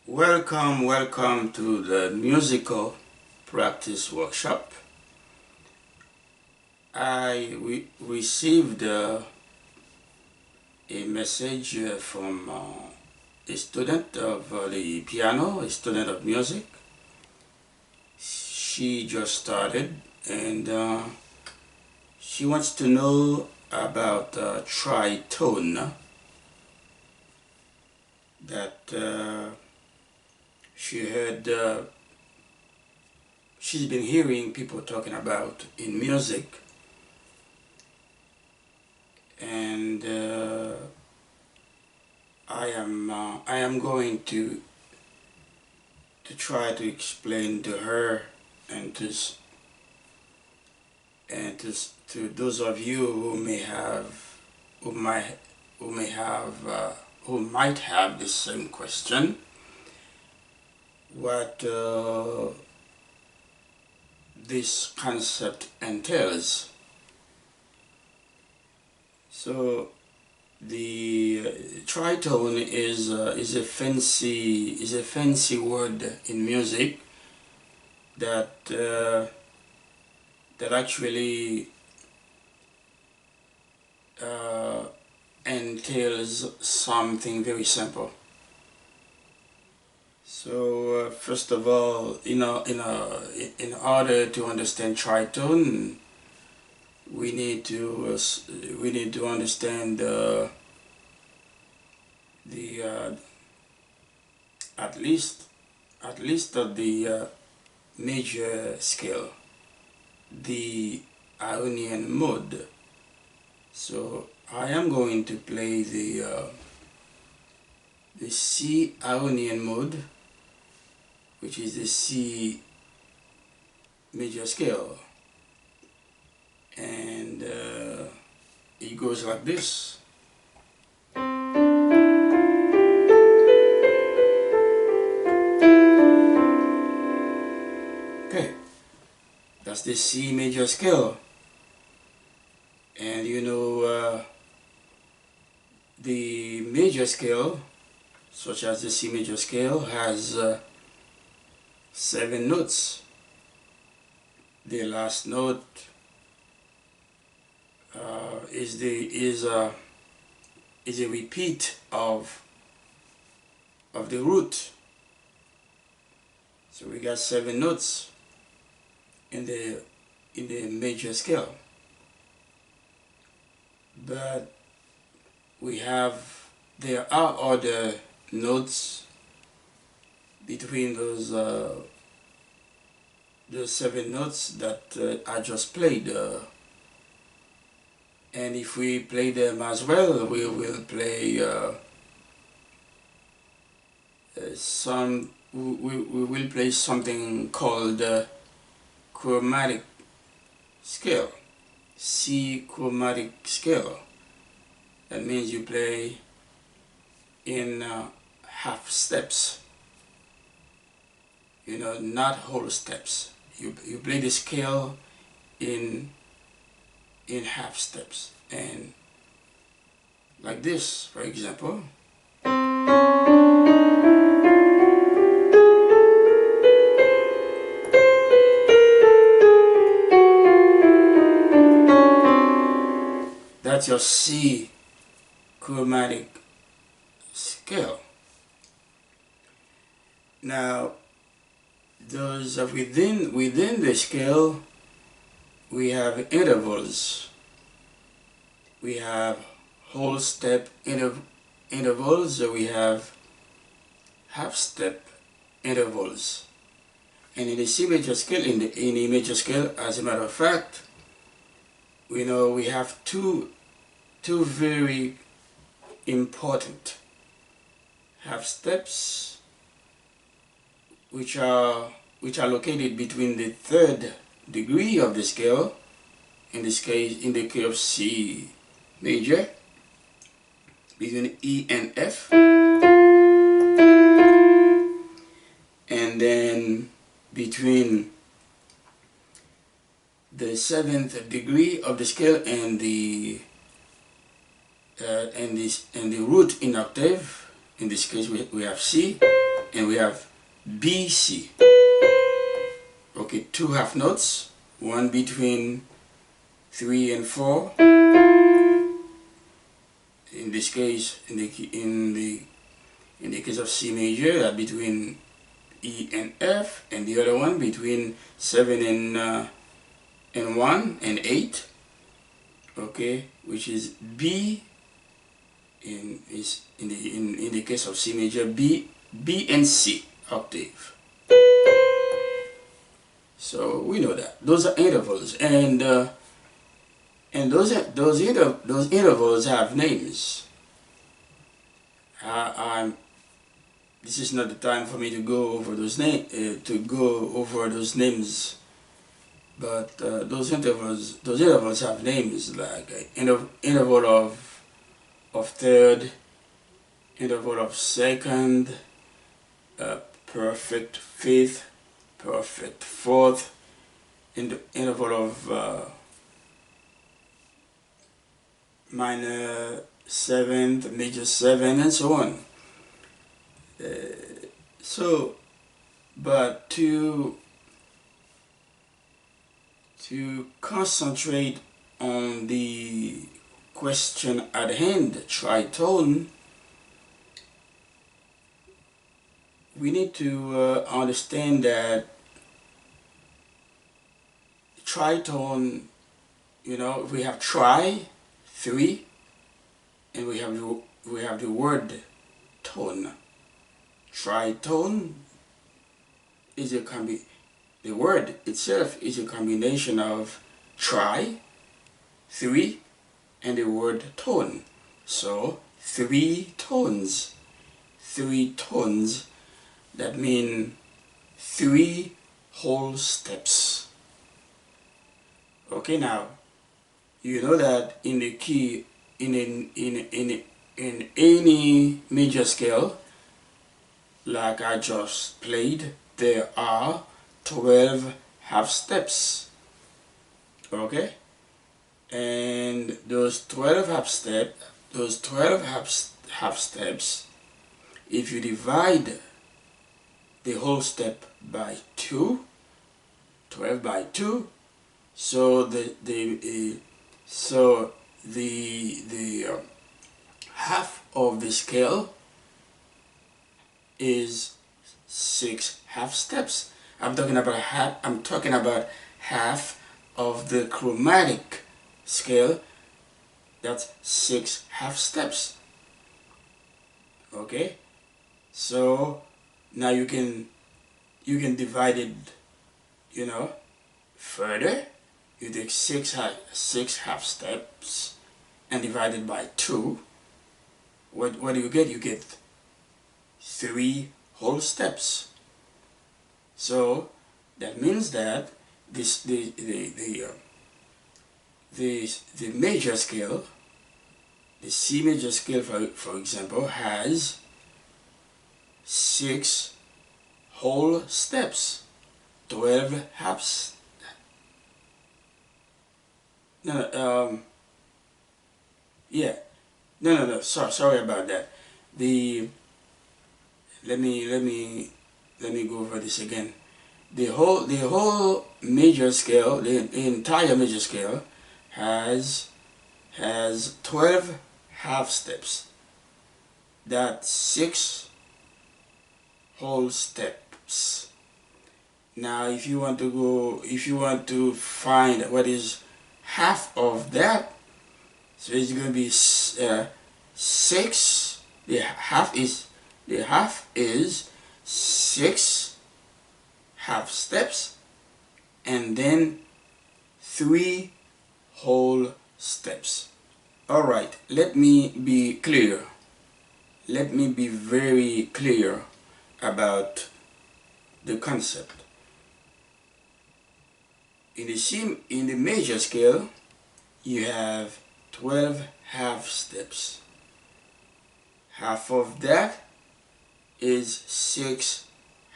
Welcome to the musical practice workshop. I received a message from a student of the piano, a student of music. She just started and she wants to know about tritone that she heard she's been hearing people talking about in music, and I am going to try to explain to her and to those of you who might have the same question, what this concept entails. So the tritone is a fancy word in music that that actually entails something very simple. So first of all, in order to understand tritone, we need to understand the at least of the major scale, the Ionian mode. So I am going to play the C Ionian mode, which is the C major scale, and it goes like this. Okay, that's the C major scale, and the major scale, such as the C major scale, has 7 notes. The last note is a repeat of the root. So we got 7 notes in the major scale, but there are other notes between those 7 notes that I just played, and if we play them as well, we will play we will play something called chromatic scale, C chromatic scale. That means you play in half steps, not whole steps. You play the scale in half steps, and like this, for example. That's your C chromatic scale. Now, those within the scale, we have intervals. We have whole step intervals. So we have half step intervals. And in the C major scale, in the E major scale, as a matter of fact, we have two very important half steps, which are located between the 3rd degree of the scale, in this case, in the key of C major, between E and F, and then between the 7th degree of the scale and the root in octave. In this case, we have C, and we have B, C. Okay, two half notes, one between 3 and 4. In this case, in the case of C major, between E and F, and the other one between 7 and 1 and 8. Okay, which is B in the case of C major, B and C octave. So we know that those are intervals, and those intervals have names. This is not the time for me to go over those names, but those intervals have names, like interval of third, interval of second, perfect fifth, perfect fourth, interval of minor seventh, major seventh, and so on. But to concentrate on the question at hand, tritone, we need to understand that tritone, we have tri, 3, and we have the word tone. Tritone is the word itself is a combination of tri, 3, and the word tone. So 3 tones. 3 tones, that mean 3 whole steps. Okay, now you know that in the key in any major scale, like I just played, there are 12 half steps. Okay, and those 12 half steps, if you divide the whole step by 2, 12 by 2, so the half of the scale is 6 half steps. I'm talking about half of the chromatic scale. That's 6 half steps. Okay, so now you can divide it, further. You take 6 half steps and divide it by 2. What do you get? You get 3 whole steps. So that means that the major scale, the C major scale, for example, has 6 whole steps, 12 halves. Yeah, no. Sorry about that. Let me go over this again. The whole major scale, the entire major scale, has 12 half steps. That's 6 whole steps. Now, if you want to find what is half of that, so it's going to be 6. The half is 6 half steps, and then 3 whole steps. All right, let me be clear. Let me be very clear about the concept. In the major scale, you have 12 half steps. Half of that is 6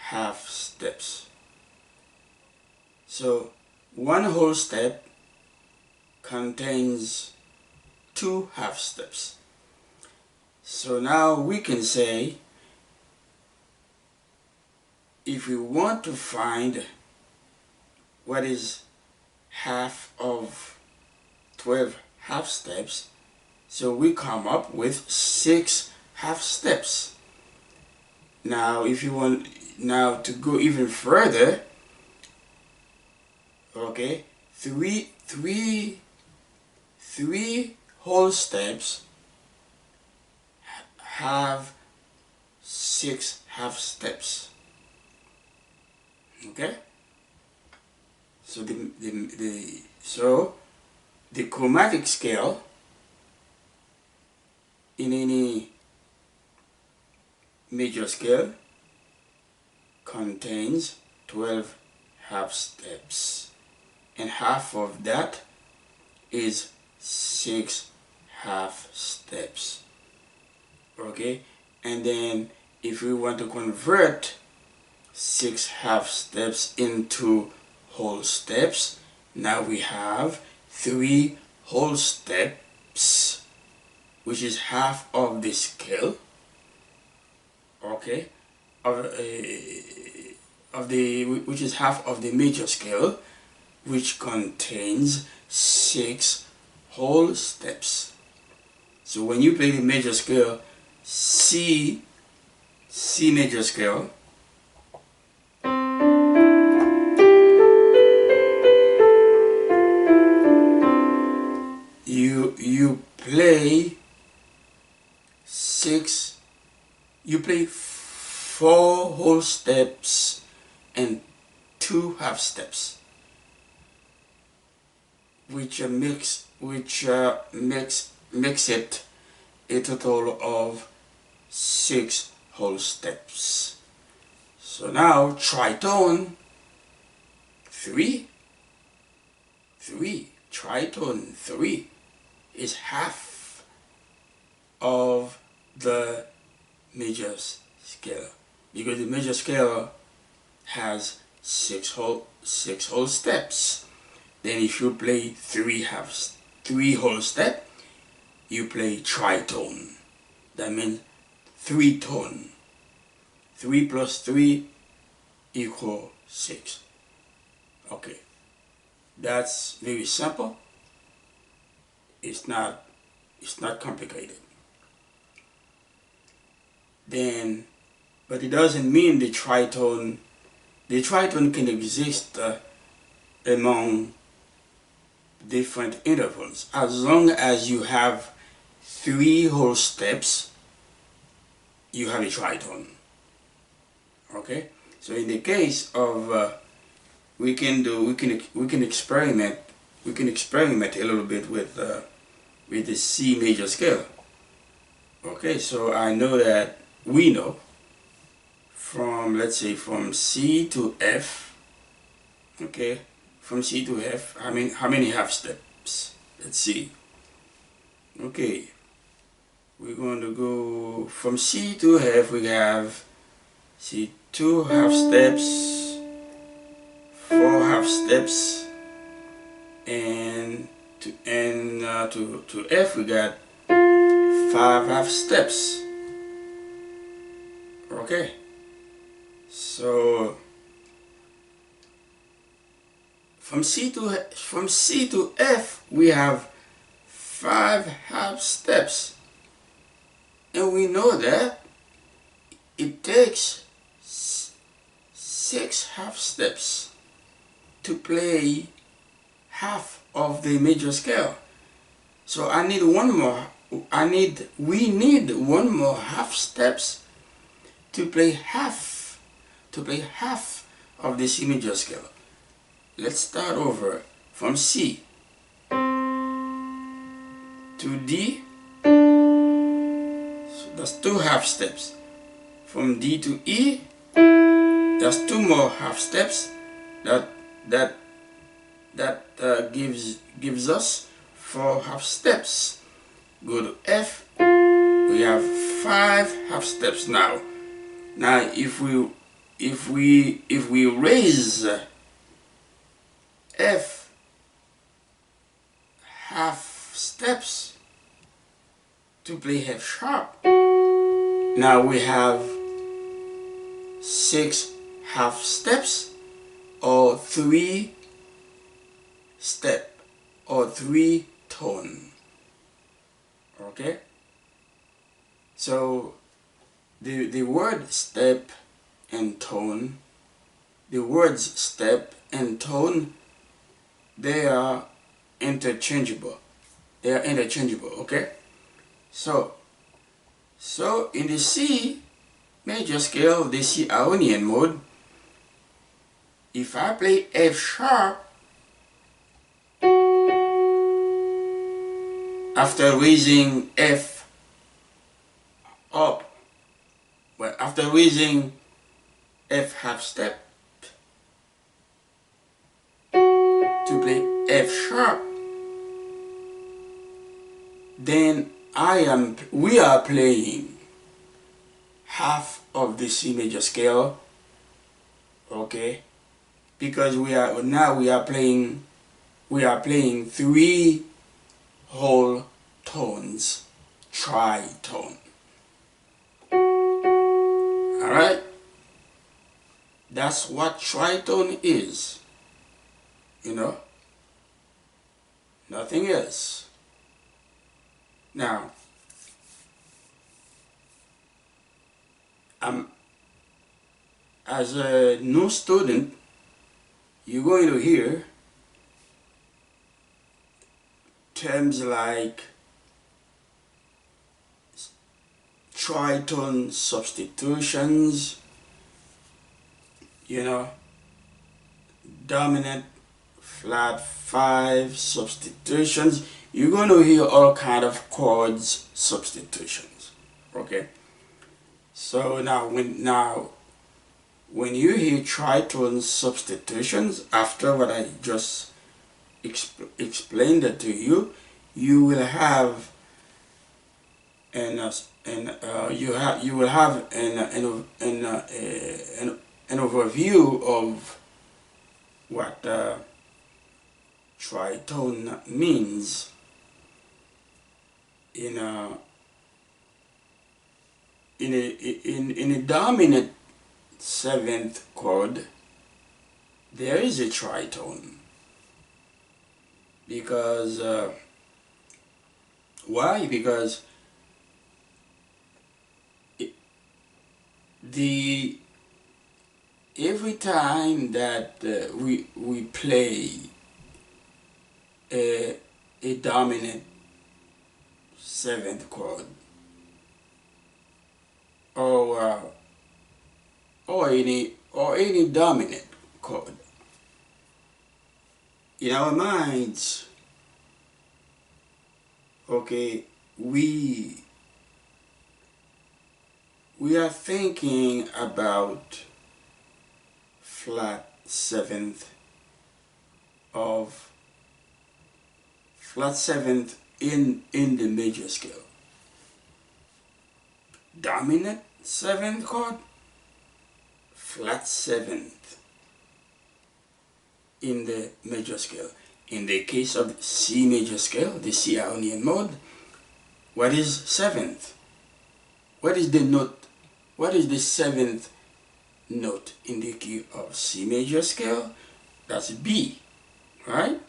half steps. So one whole step contains 2 half steps. So now we can say if we want to find what is half of 12 half steps, so we come up with 6 half steps. Now if you want now to go even further, okay, three whole steps have 6 half steps. Okay, so the chromatic scale in any major scale contains 12 half steps, and half of that is 6 half steps. Okay, and then if we want to convert 6 half steps into whole steps, now we have 3 whole steps, which is half of the scale, okay, which is half of the major scale, which contains 6 whole steps. So when you play the major scale, C major scale, you play 4 whole steps and 2 half steps, which makes it a total of 6 whole steps. So now tritone 3 tritone 3 is half of the major scale, because the major scale has 6 whole steps. Then if you play 3 whole step, you play tritone. That means 3 tone. 3 plus 3 equals 6. Okay, that's very simple. It's not complicated. Then, but it doesn't mean the tritone can exist among different intervals. As long as you have 3 whole steps, you have a tritone. Okay, so in the case of we can experiment a little bit with the C major scale. Okay, so I know that we know from, let's say, from C to F. Okay, from C to F, how many half steps? Let's see. Okay, we're going to go from C to F. We have 2 half steps, 4 half steps, and to F we got 5 half steps. Okay, so from C to F we have 5 half steps, and we know that it takes 6 half steps to play half of the major scale. So we need one more half steps to play half of the C major scale. Let's start over from C to D. So that's 2 half steps. From D to E, that's 2 more half steps. That gives us 4 half steps. Go to F, we have 5 half steps now. Now if we raise F half steps to play F sharp, now we have 6 half steps or 3 step or 3 tone. Okay, so the word step and tone, the words step and tone, they are interchangeable. They are interchangeable. Okay, so in the C major scale, the C Ionian mode, if I play F sharp after raising F up, well, after raising F half step to play F sharp, then we are playing half of the C major scale, okay, because we are playing 3 whole tones, tritone. All right, that's what tritone is, you know, nothing else. Now, as a new student, you're going to hear terms like tritone substitutions, you know, dominant flat 5 substitutions. You're going to hear all kind of chords substitutions. Okay, so now when you hear tritone substitutions, after what I just explained it to you, you will have an overview of what tritone means in a dominant 7th chord. There is a tritone because why? Because every time that we play a dominant 7th chord or any dominant chord, in our minds, okay, we are thinking about flat 7th in the major scale. Dominant 7th chord, flat 7th in the major scale. In the case of C major scale, the C Ionian mode, what is 7th? What is the note? What is the 7th note in the key of C major scale? That's B, right?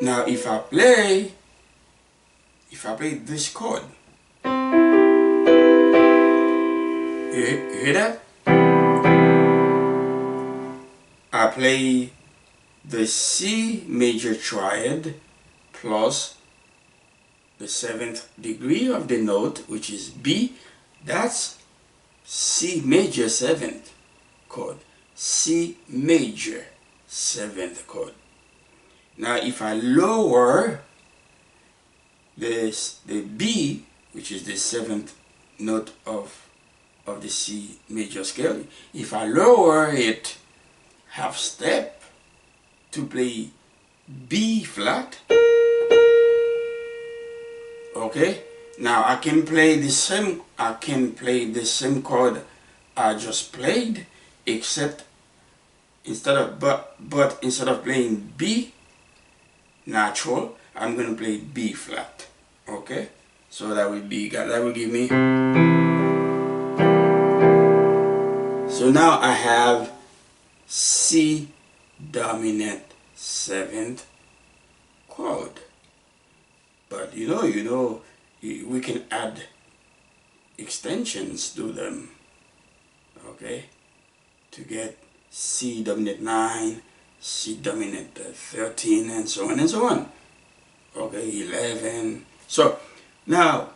Now if I play this chord, you hear that? I play the C major triad plus the 7th degree of the note, which is B. That's C major 7th chord. C major 7th chord. Now if I lower the B, which is the 7th note of the C major scale, if I lower it half step to play B flat, okay, now I can play the same chord I just played, except instead of playing B natural, I'm gonna play B flat. Okay, so that will give me So now I have C dominant 7th chord. But we can add extensions to them, okay, to get C dominant 9, C dominant 13, and so on and so on. Okay, 11. So now,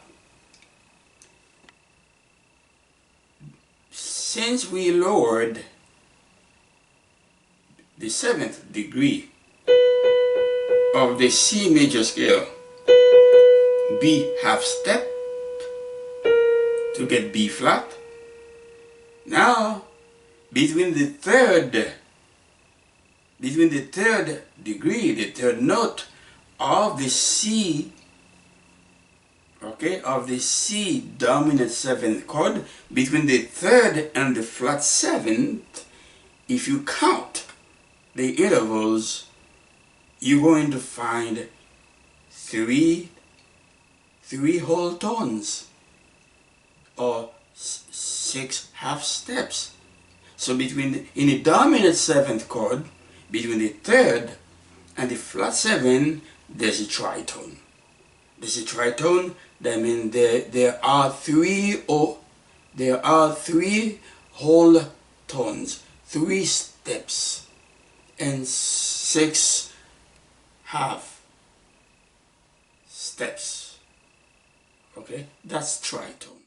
since we lowered the 7th degree of the C major scale, B half step, to get B flat, now between the third degree, the third note of the C, okay, of the C dominant 7th chord, between the third and the flat 7th, if you count the intervals, you're going to find three whole tones, or 6 half steps. So in the dominant 7th chord, between the third and the flat 7, there's a tritone. There's a tritone. That means there are three whole tones, 3 steps, and 6 half steps. Okay, that's tritone.